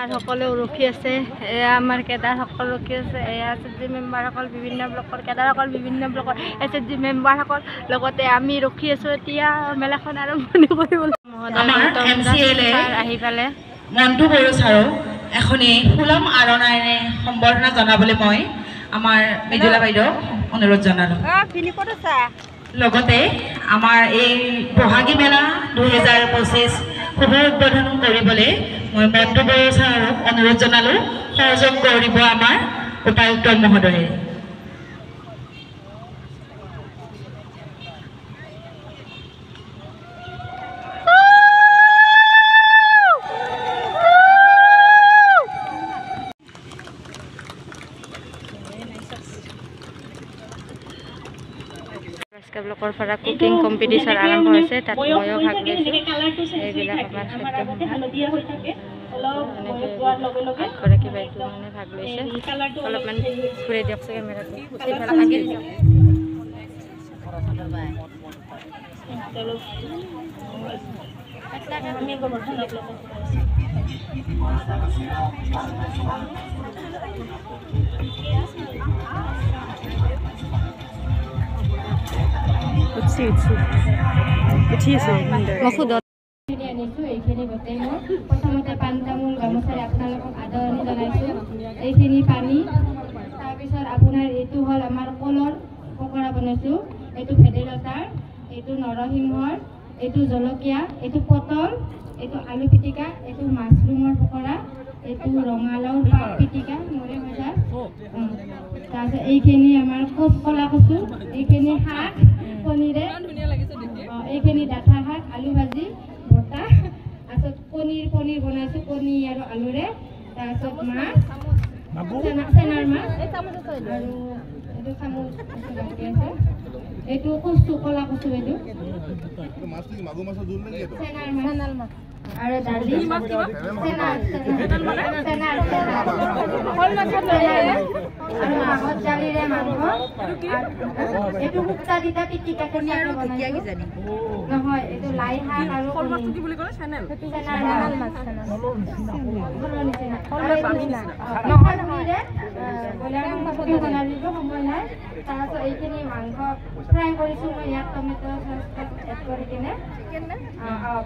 R সকলেও ৰক্ষী আছে আমাৰ কেডাৰসকল ৰক্ষী আছে এছএছজি মেম্বাৰসকল বিভিন্ন ব্লকৰ কেডাৰসকল বিভিন্ন ব্লকৰ এছএছজি মেম্বাৰসকল লগতে আমি ৰখি আছো এতিয়া মেলাখন আৰম্ভণি কৰিবলৈ আহি পালে মন্টু বড়ো ছাৰক এখনি ফুলাম আৰণাৰে সম্বৰ্ধনা জনাবলৈ মই আমাৰ মৃদুলা বাইদেউক অনুৰোধ জনালো লগতে আমাৰ এই বহাগী মেলা 2025 শুভ উদ্বোধন কৰিবলৈ মই মন্টু বড়ো ছাৰক অনুৰোধ জনালো সহযোগ কৰিব আমাৰ উপায়ুক্ত মহোদয়ে ব্লকৰ পৰা কুকিং কম্পিটিশ্যন আৰম্ভ হৈছে তাত ময়ো ভাগ লৈছোঁ এইবিলাক আমাৰ এগৰাকী বাইদেউ মানে ভাগ লৈছে অলপমান ঘূৰাই দিয়কচোন কেমেৰাটো এইফালে আগে দিয়ক প্ৰথমতে পাণ তামোল গামোচাৰে আপোনালোকক আদৰণি জনাইছোঁ এইখিনি পানী তাৰপিছত আপোনাৰ এইটো হ'ল আমাৰ কলৰ পকৰা বনাইছোঁ এইটো ভেদাইলতাৰ এইটো নৰসিংহৰ এইটো জলকীয়া এইটো পটল এইটো আলু পিটিকা এইটো মাছৰুমৰ পকৰা এইটো ৰঙালাওৰ পাত পিটিকা মৰে ভজা তাৰপিছত এইখিনি আমাৰ কলা কচু এইখিনি শাক কণীৰে এইখিনি ডাঠা শাক আলু ভাজি বটা তাৰপিছত পনীৰ বনাইছোঁ কণী আৰু আলুৰে তাৰপিছত মাছ চেনাৰ মাছ আৰু এইটো চামুচ এইটো কচু কলা কচু এইটো চেনাৰ মাছ আৰু দালি মাহত দালিৰে মাংস এইটো শুক্তা দিতা পিটিকা নহয় এইটো লাই শাক আৰু সময় নাই তাৰপিছত এইখিনি মাংস ফ্ৰাই কৰিছোঁ মই ইয়াত টমেটো এড কৰি কিনে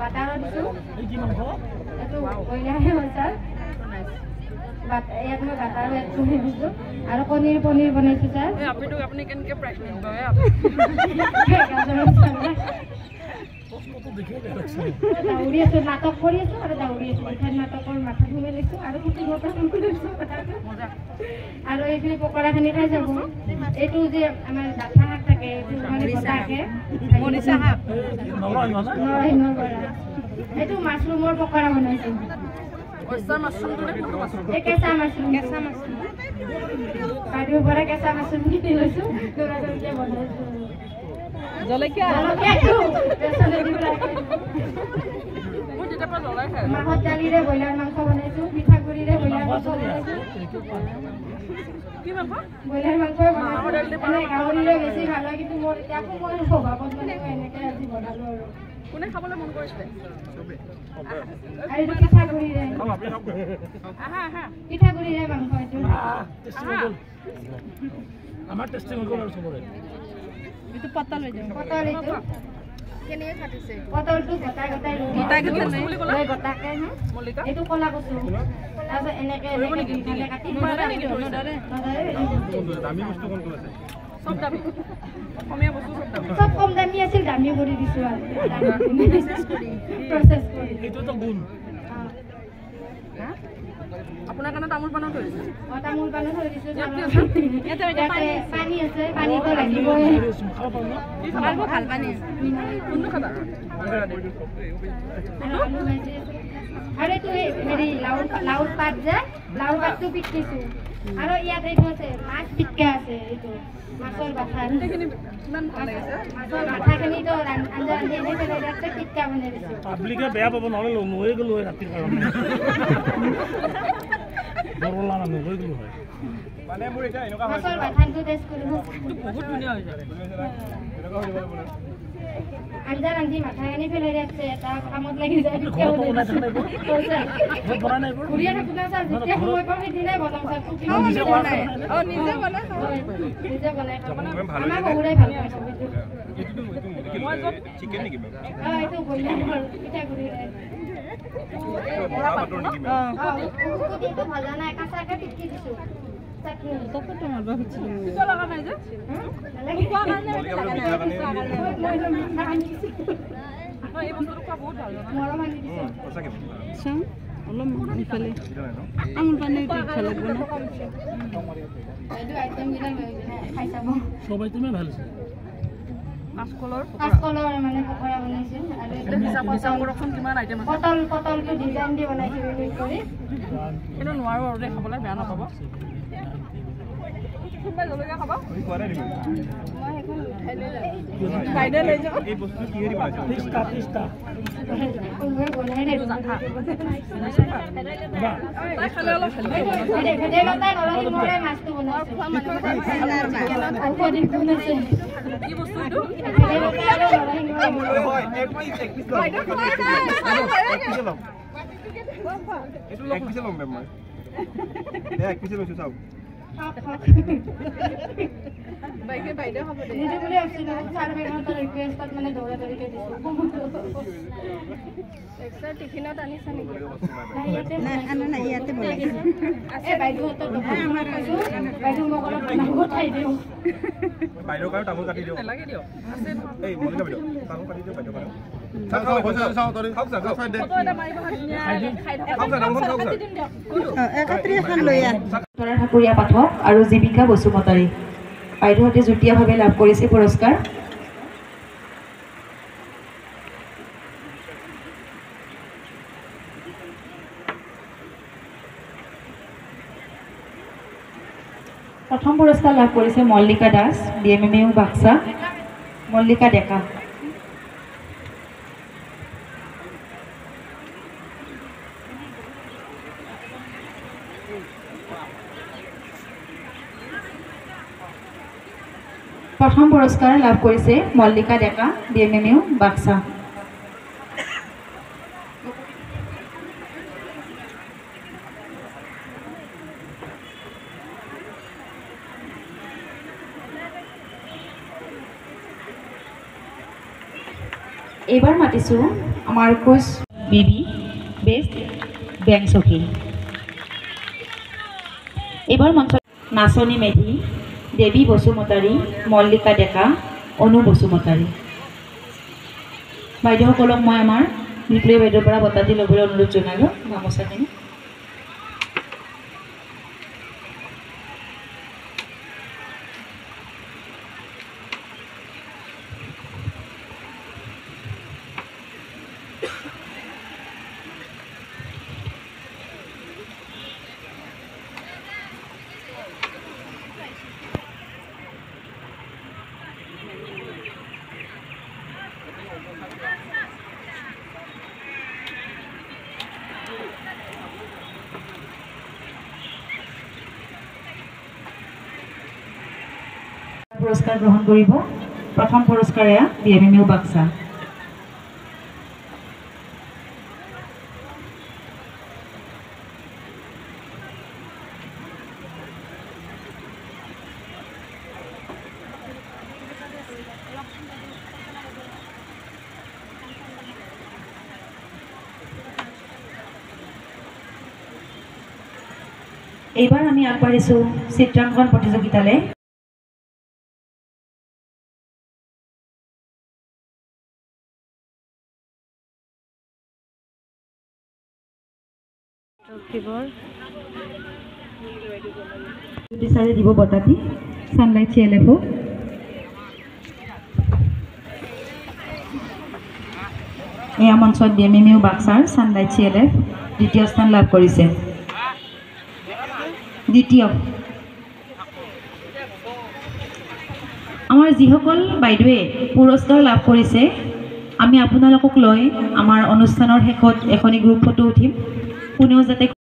বাটাৰো দিছোঁ এইটো ব্ৰইলাৰে মছলা ইয়াত মই বাটাৰো এড কৰি দিছোঁ আৰু পনীৰ বনাইছোঁ ছাৰ আপুনি কেনেকৈ প্ৰেগনেণ্ট হয় দাউৰি আছোঁ নাটক কৰি আছোঁ আৰু দাউৰি আছোঁ মিঠাই নাটকৰ মাথা ঘূৰাই লৈছোঁ আৰু আৰু এইখিনি পকৰাখিনি খাই যাব এইটো যে আমাৰ ডাঠা শাক থাকে এইটো মানে বতাকে এইটো মাছৰুমৰ পকৰা বনাইছোঁ কেঁচা মাছৰুম বাৰীৰ পৰা কেঁচা মাছৰুম কিনি লৈছোঁ দৌৰা বনাইছোঁ মাহত দালিৰে ব্ৰইলাৰ মাংস বনাইছোঁ পিঠাগুড়িৰে ব্ৰইলাৰ মাংস বনাইছোঁ ব্ৰইলাৰ মাংস গাহৰিৰে বেছি ভাল হয় কিন্তু মোৰ এতিয়া সময়ৰ অভাৱত মানে মই এনেকৈ আজি বনালোঁ আৰু কোনে খাবলৈ মন কৰিছিলে আৰু এইটো পিঠাগুড়িৰে মাংস এইটো আমাৰ টেষ্টিং হ'ল আৰু চবৰে এইটো পটল হৈ যায় পটল এইটো কেনেকৈ কাটিছে পটলটো গোটাই গোটাকে এইটো কলা কচু তাৰপিছত এনেকৈ কাটি চব কম দামী আছিল দামী কৰি দিছোঁ আৰু প্ৰচেছ কৰি আপোনাৰ কাৰণে তামোল পানো থৈ দিছোঁ তামোল পানো থৈ দিছোঁ পানী আছে পানীটো লাগিবই ভাল পানী কোনটো খাবা আৰু এইটো হেৰি লাউৰ পাত যে লাউৰ পাতটো পিটিছোঁ আৰু ইয়াত এইটো আছে মাছ পিটকা আছে এইটো মাছৰ বাঠা মাছৰ বাঠাখিনিতো আঞ্জা ৰান্ধি এনে পেলাই দিয়াতকৈ পিটকা বনাই দিছোঁ পাব্লিকে বেয়া পাব নহ'লে লৈ গ'লো হয় ৰাতিৰ কাৰণে মাছৰ বাঠানটো টেষ্ট কৰিব বহুত ধুনীয়া হৈছে আঞ্জা ৰান্ধি মাথা কানি পেলাই ৰাখছে এটা কামত লাগি যায় ঘূৰিয়ে থাকোঁ না ছাৰ যেতিয়া সময় পাওঁ সেইদিনাই বনাওঁ ছাৰ নিজে বনাই আমাৰ বহুৰাই ভাল পায় চব্জিটো এইটো বন্ধাৰ পিঠাগুড়ি ভাজা নাই কাঁচাকে টিকি দিছোঁ কাঁচকলৰ মানে পকৰা বনাইছোঁ আৰু পটলটো ডিজাইন দি বনাইছোঁ কৰি কিন্তু নোৱাৰো আৰু দেই খাবলৈ বেয়া নাপাব টিফিনত আনিছা নেকি ঠাকুৰীয়া পাঠক আৰু জীৱিকা বসুমতাৰী বাইদেউহঁতে যুটীয়াভাৱে লাভ কৰিছে পুৰস্কাৰ। প্ৰথম পুৰস্কাৰ লাভ কৰিছে মল্লিকা দাস BMMU বাক্সা, মল্লিকা ডেকা। প্ৰথম পুৰস্কাৰ লাভ কৰিছে মল্লিকা ডেকা BMMU বাক্সা। এইবাৰ মাতিছোঁ আমাৰ কোচ বেবী বেষ্ট বেংক চকী। এইবাৰ মঞ্চত নাচনী মেধি দেৱী বসুমতাৰী, মল্লিকা ডেকা, অনু বসুমতাৰী। বাইদেউসকলক মই আমাৰ বিপ্লৱী বাইদেউৰ পৰা বঁটা দি ল'বলৈ অনুৰোধ জনালোঁ গামোচাখিনি। পুৰস্কাৰ গ্ৰহণ কৰিব। প্ৰথম পুৰস্কাৰ এয়া BMMU বাক্সা। এইবাৰ আমি আগবাঢ়িছোঁ চিত্ৰাংকন প্ৰতিযোগিতালৈ। বিচাৰি দিব বঁটাটি ছানলাইট CLFO। এয়া মঞ্চত BMMU বাক্সাৰ ছানলাইট CLF দ্বিতীয় স্থান লাভ কৰিছে। দ্বিতীয় আমাৰ যিসকল বাইদেৱে পুৰস্কাৰ লাভ কৰিছে, আমি আপোনালোকক লৈ আমাৰ অনুষ্ঠানৰ শেষত এখনি গ্ৰুপ ফটো উঠিম। কোনেও যাতে